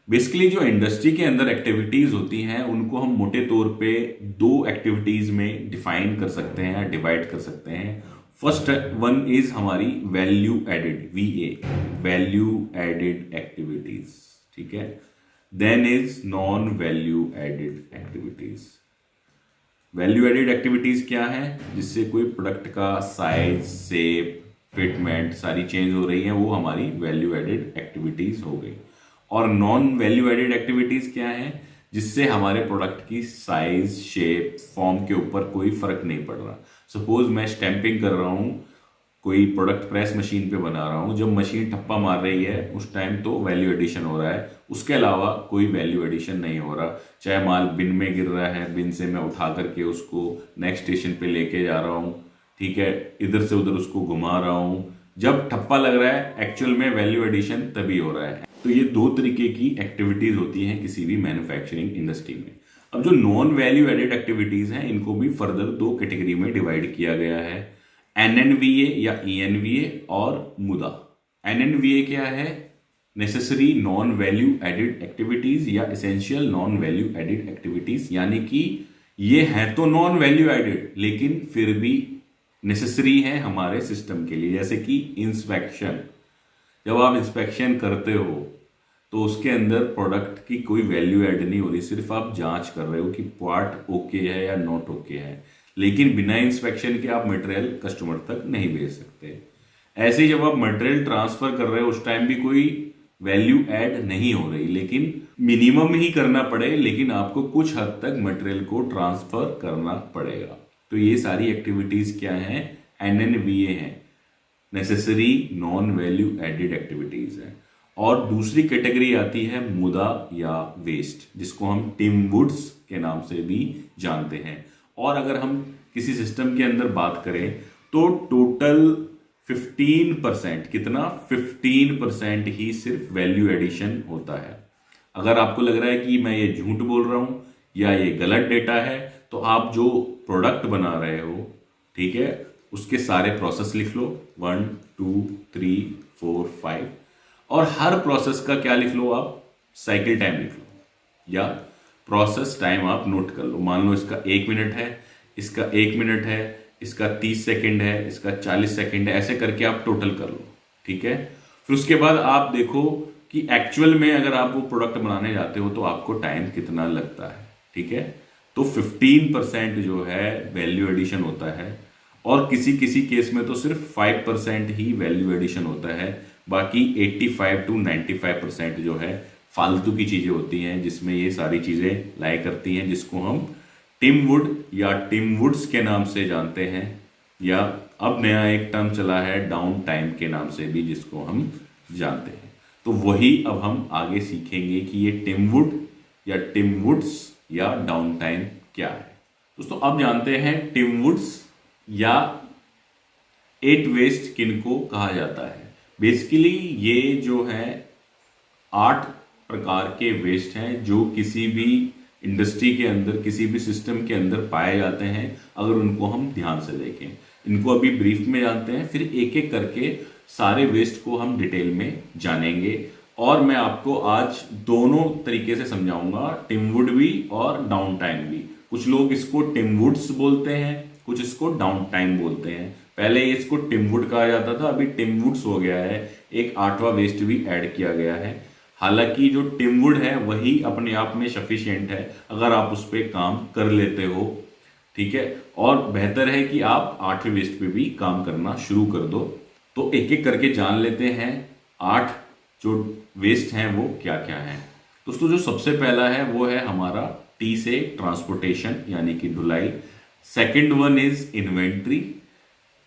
Basically जो industry के अंदर एक्टिविटीज होती हैं उनको हम मोटे तौर पे दो एक्टिविटीज में डिफाइन कर सकते हैं या डिवाइड कर सकते हैं। फर्स्ट वन इज हमारी value added, VA, value added activities, ठीक है। Then is non value added activities. Value added activities क्या है? जिससे कोई प्रोडक्ट का साइज, शेप, फिटमेंट सारी चेंज हो रही है, वो हमारी वैल्यू एडेड एक्टिविटीज हो गई। और नॉन वैल्यू एडेड एक्टिविटीज क्या है? जिससे हमारे प्रोडक्ट की साइज, शेप, फॉर्म के ऊपर कोई फर्क नहीं पड़ रहा। सपोज मैं स्टैंपिंग कर रहा हूं, कोई प्रोडक्ट प्रेस मशीन पे बना रहा हूं, जब मशीन ठप्पा मार रही है उस टाइम तो वैल्यू एडिशन हो रहा है, उसके अलावा कोई वैल्यू एडिशन नहीं हो रहा। चाहे माल बिन में गिर रहा है, बिन से मैं उठा करके उसको नेक्स्ट स्टेशन पे लेके जा रहा हूँ, ठीक है, इधर से उधर उसको घुमा रहा हूँ, जब ठप्पा लग रहा है एक्चुअल में वैल्यू एडिशन तभी हो रहा है। तो ये दो तरीके की एक्टिविटीज होती हैं किसी भी मैन्युफैक्चरिंग इंडस्ट्री में। अब जो नॉन वैल्यू एडेड एक्टिविटीज हैं इनको भी फर्दर दो कैटेगरी में डिवाइड किया गया है, एनएनवीए या ईएनवीए और मुदा। एनएनवीए क्या है? Necessary non value added activities या essential non value added activities, यानी कि ये हैं तो नॉन वैल्यू एडेड लेकिन फिर भी नेसेसरी है हमारे सिस्टम के लिए। जैसे कि इंस्पेक्शन, जब आप इंस्पेक्शन करते हो तो उसके अंदर प्रोडक्ट की कोई वैल्यू ऐड नहीं हो रही, सिर्फ आप जांच कर रहे हो कि पार्ट ओके है या नॉट ओके है, लेकिन बिना इंस्पेक्शन के आप मटेरियल कस्टमर तक नहीं भेज सकते। ऐसे ही जब आप मटेरियल ट्रांसफर कर रहे हो उस टाइम भी कोई वैल्यू ऐड नहीं हो रही, लेकिन मिनिमम ही करना पड़े, लेकिन आपको कुछ हद तक मटेरियल को ट्रांसफर करना पड़ेगा। तो ये सारी एक्टिविटीज क्या हैं? एनएनवीए हैं, necessary non value added activities है। और दूसरी कैटेगरी आती है मुदा या वेस्ट, जिसको हम टिम वुड्स के नाम से भी जानते हैं। और अगर हम किसी सिस्टम के अंदर बात करें तो टोटल 15%, कितना? 15% ही सिर्फ वैल्यू एडिशन होता है। अगर आपको लग रहा है कि मैं ये झूठ बोल रहा हूं या ये गलत डेटा है, तो आप जो प्रोडक्ट बना रहे हो, ठीक है, उसके सारे प्रोसेस लिख लो, 1 2 3 4 5, और हर प्रोसेस का क्या लिख लो आप? साइकिल टाइम लिख लो या प्रोसेस टाइम आप नोट कर लो। मान लो इसका 1 मिनट है, इसका 1 मिनट है, इसका 30 सेकेंड है, इसका 40 सेकेंड है, ऐसे करके आप टोटल कर लो, ठीक है। फिर उसके बाद आप देखो कि एक्चुअल में अगर आप वो प्रोडक्ट बनाने जाते हो तो आपको टाइम कितना लगता है, ठीक है। तो 15% जो है वैल्यू एडिशन होता है, और किसी किसी केस में तो सिर्फ 5% ही वैल्यू एडिशन होता है। बाकी 85 to 95% जो है फालतू की चीजें होती हैं, जिसमें ये सारी चीजें लाई करती हैं, जिसको हम टिम वुड या टिम वुड्स के नाम से जानते हैं, या अब नया एक टर्म चला है डाउन टाइम के नाम से भी, जिसको हम जानते हैं। तो वही अब हम आगे सीखेंगे कि ये टिम वुड या टिम वुड्स या डाउन टाइम क्या है। दोस्तों अब जानते हैं टिम वुड्स या 8 वेस्ट किनको कहा जाता है। बेसिकली ये जो है 8 प्रकार के वेस्ट हैं जो किसी भी इंडस्ट्री के अंदर, किसी भी सिस्टम के अंदर पाए जाते हैं, अगर उनको हम ध्यान से देखें। इनको अभी ब्रीफ में जानते हैं, फिर एक एक करके सारे वेस्ट को हम डिटेल में जानेंगे। और मैं आपको आज दोनों तरीके से समझाऊंगा, टिम वुड भी और डाउन टाइम भी। कुछ लोग इसको टिम वुड्स बोलते हैं, कुछ इसको डाउन टाइम बोलते हैं। पहले इसको टिम वुड कहा जाता था, अभी टिम वुड्स हो गया है, एक 8वां वेस्ट भी ऐड किया गया है। हालांकि जो टिम वुड है वही अपने आप में सफिशिएंट है अगर आप उस पर काम कर लेते हो, ठीक है। और बेहतर है कि आप 8वें वेस्ट पे भी काम करना शुरू कर दो। तो एक एक करके जान लेते हैं 8 जो वेस्ट हैं वो क्या क्या हैं। दोस्तों जो सबसे पहला है वो है हमारा टी से ट्रांसपोर्टेशन, यानी कि ढुलाई। सेकंड वन इज इन्वेंट्री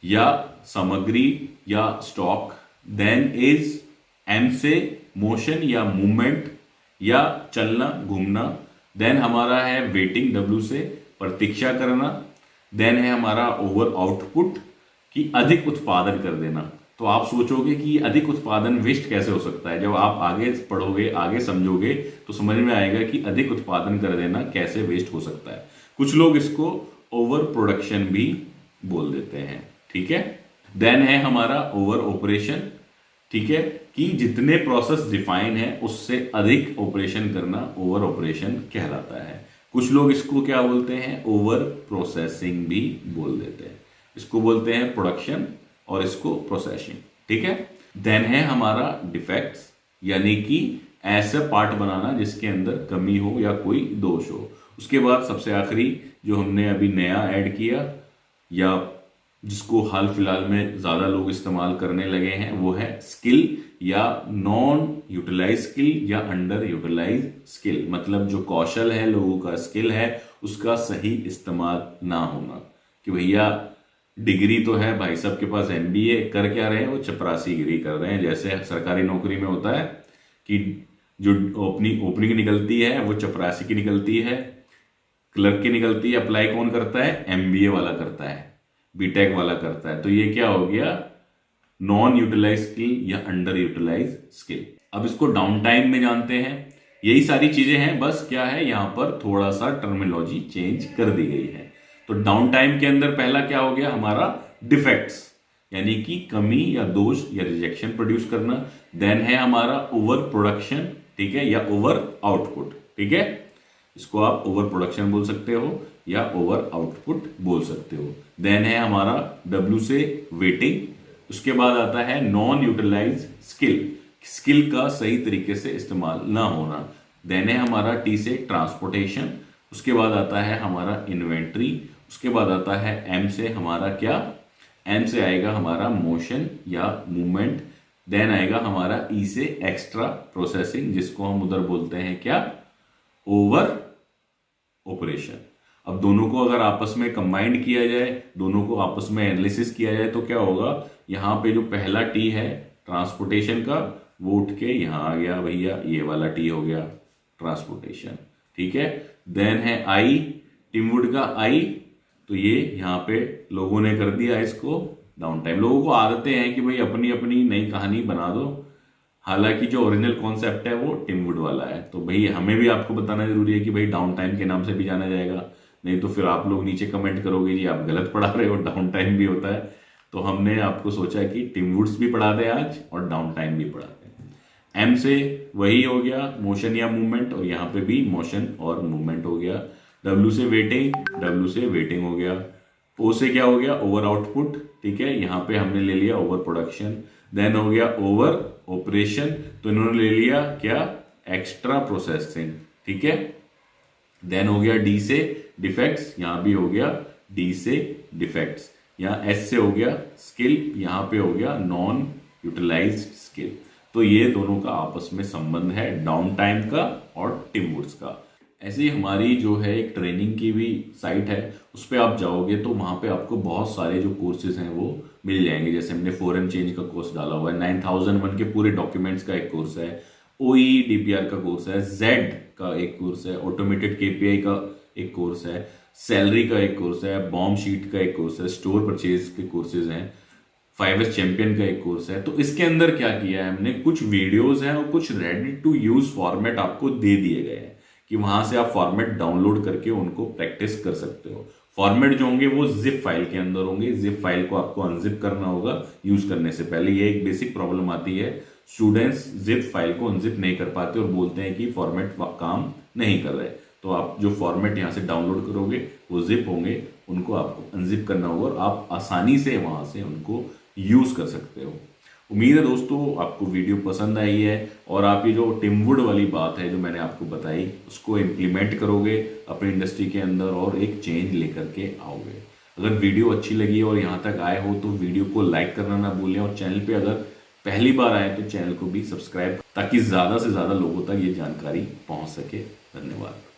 या सामग्री या स्टॉक। देन इज एम से मोशन या मूवमेंट या चलना, घूमना। देन हमारा है वेटिंग, डब्ल्यू से प्रतीक्षा करना। देन है हमारा ओवर आउटपुट कि अधिक उत्पादन कर देना। तो आप सोचोगे कि अधिक उत्पादन वेस्ट कैसे हो सकता है, जब आप आगे पढ़ोगे, आगे समझोगे तो समझ में आएगा कि अधिक उत्पादन कर देना कैसे वेस्ट हो सकता है। कुछ लोग इसको ओवर प्रोडक्शन भी बोल देते हैं, ठीक है। देन है हमारा ओवर ऑपरेशन, ठीक है, कि जितने प्रोसेस डिफाइन है उससे अधिक ऑपरेशन करना ओवर ऑपरेशन कहलाता है। कुछ लोग इसको क्या बोलते हैं, ओवर प्रोसेसिंग भी बोल देते हैं। इसको बोलते हैं प्रोडक्शन और इसको प्रोसेसिंग, ठीक है। देन है हमारा डिफेक्ट्स, यानी कि ऐसा पार्ट बनाना जिसके अंदर कमी हो या कोई दोष हो। उसके बाद सबसे आखिरी जो हमने अभी नया ऐड किया या जिसको हाल फिलहाल में ज़्यादा लोग इस्तेमाल करने लगे हैं, वो है स्किल या नॉन यूटिलाइज स्किल या अंडर यूटिलाइज स्किल। मतलब जो कौशल है, लोगों का स्किल है, उसका सही इस्तेमाल ना होना। कि भैया डिग्री तो है भाई साहब के पास, एमबीए कर क्या रहे हैं, वो चपरासीगिरी कर रहे हैं। जैसे सरकारी नौकरी में होता है कि जो ओपनिंग निकलती है वो चपरासी की निकलती है, क्लर्क की निकलती है, अप्लाई कौन करता है, एमबीए वाला करता है, बीटेक वाला करता है। तो ये क्या हो गया, नॉन यूटिलाइज स्किल या अंडर यूटिलाइज स्किल। अब इसको डाउन टाइम में जानते हैं। यही सारी चीजें हैं, बस क्या है यहां पर थोड़ा सा टर्मिनोलॉजी चेंज कर दी गई है। तो डाउन टाइम के अंदर पहला क्या हो गया हमारा, डिफेक्ट्स, यानी कि कमी या दोष या रिजेक्शन प्रोड्यूस करना। देन है हमारा ओवर प्रोडक्शन, ठीक है, या ओवर आउटपुट, ठीक है। इसको आप ओवर प्रोडक्शन बोल सकते हो या ओवर आउटपुट बोल सकते हो। देन है हमारा डब्ल्यू से वेटिंग। उसके बाद आता है नॉन यूटिलाइज स्किल, स्किल का सही तरीके से इस्तेमाल ना होना। देन है हमारा टी से ट्रांसपोर्टेशन। उसके बाद आता है हमारा इन्वेंट्री। उसके बाद आता है एम से हमारा क्या, एम से आएगा हमारा मोशन या मूवमेंट। देन आएगा हमारा ई से एक्स्ट्रा प्रोसेसिंग, जिसको हम उधर बोलते हैं क्या, ओवर ऑपरेशन। अब दोनों को अगर आपस में कंबाइंड किया जाए, दोनों को आपस में एनालिसिस किया जाए तो क्या होगा, यहां पे जो पहला टी है ट्रांसपोर्टेशन का, वो उठ के यहां आ गया भैया, ये वाला टी हो गया ट्रांसपोर्टेशन, ठीक है। देन है आई, टिमवुड का आई, तो ये यहां पे लोगों ने कर दिया इसको डाउन टाइम। लोगों को आदतें हैं कि भाई अपनी अपनी नई कहानी बना दो, हालांकि जो ओरिजिनल कॉन्सेप्ट है वो टिमवुड वाला है। तो भाई हमें भी आपको बताना जरूरी है कि भाई डाउन टाइम के नाम से भी जाना जाएगा, नहीं तो फिर आप लोग नीचे कमेंट करोगे जी आप गलत पढ़ा रहे हो, डाउन टाइम भी होता है। तो हमने आपको सोचा कि टिमवुड्स भी पढ़ा दें आज और डाउन टाइम भी पढ़ा दें। एम से वही हो गया मोशन या मूवमेंट, और यहाँ पे भी मोशन और मूवमेंट हो गया। डब्ल्यू से वेटिंग, डब्ल्यू से वेटिंग हो गया। ओ से क्या हो गया, ओवर आउटपुट, ठीक है, यहाँ पे हमने ले लिया ओवर प्रोडक्शन। देन हो गया ओवर ऑपरेशन, तो इन्होंने ले लिया क्या, एक्स्ट्रा प्रोसेसिंग, ठीक है। देन हो गया डी से डिफेक्ट्स, यहां भी हो गया डी से डिफेक्ट्स। यहाँ एस से हो गया स्किल, यहां पे हो गया नॉन यूटिलाइज्ड स्किल। तो ये दोनों का आपस में संबंध है, डाउन टाइम का और टिमवुड्स का। ऐसे ही हमारी जो है एक ट्रेनिंग की भी साइट है, उस पर आप जाओगे तो वहां पे आपको बहुत सारे जो कोर्सेज हैं वो मिल जाएंगे। जैसे हमने फॉरेन चेंज का कोर्स डाला हुआ है, 9001 के पूरे डॉक्यूमेंट्स का एक कोर्स है, ओई डीपीआर का कोर्स है, जेड का एक कोर्स है, ऑटोमेटेड केपीआई का एक कोर्स है, सैलरी का एक कोर्स है, बॉम्ब शीट का एक कोर्स है, स्टोर परचेज के कोर्सेज हैं, 5S चैंपियन का एक कोर्स है। तो इसके अंदर क्या किया है हमने, कुछ वीडियोस हैं और कुछ रेडी टू यूज फॉर्मेट आपको दे दिए गए हैं कि वहां से आप फॉर्मेट डाउनलोड करके उनको प्रैक्टिस कर सकते हो। फॉर्मेट जो होंगे वो जिप फाइल के अंदर होंगे, जिप फाइल को आपको अनजिप करना होगा यूज करने से पहले। ये एक बेसिक प्रॉब्लम आती है, स्टूडेंट्स जिप फाइल को अनजिप नहीं कर पाते और बोलते हैं कि फॉर्मेट काम नहीं कर रहे। तो आप जो फॉर्मेट यहाँ से डाउनलोड करोगे वो जिप होंगे, उनको आपको अनजिप करना होगा और आप आसानी से वहां से उनको यूज कर सकते हो। उम्मीद है दोस्तों आपको वीडियो पसंद आई है और आप ये जो टिमवुड वाली बात है जो मैंने आपको बताई उसको इम्प्लीमेंट करोगे अपनी इंडस्ट्री के अंदर और एक चेंज लेकर के आओगे। अगर वीडियो अच्छी लगी और यहाँ तक आए हो तो वीडियो को लाइक करना ना भूलें, और चैनल पे अगर पहली बार आए तो चैनल को भी सब्सक्राइब, ताकि ज़्यादा से ज़्यादा लोगों तक ये जानकारी पहुँच सके। धन्यवाद।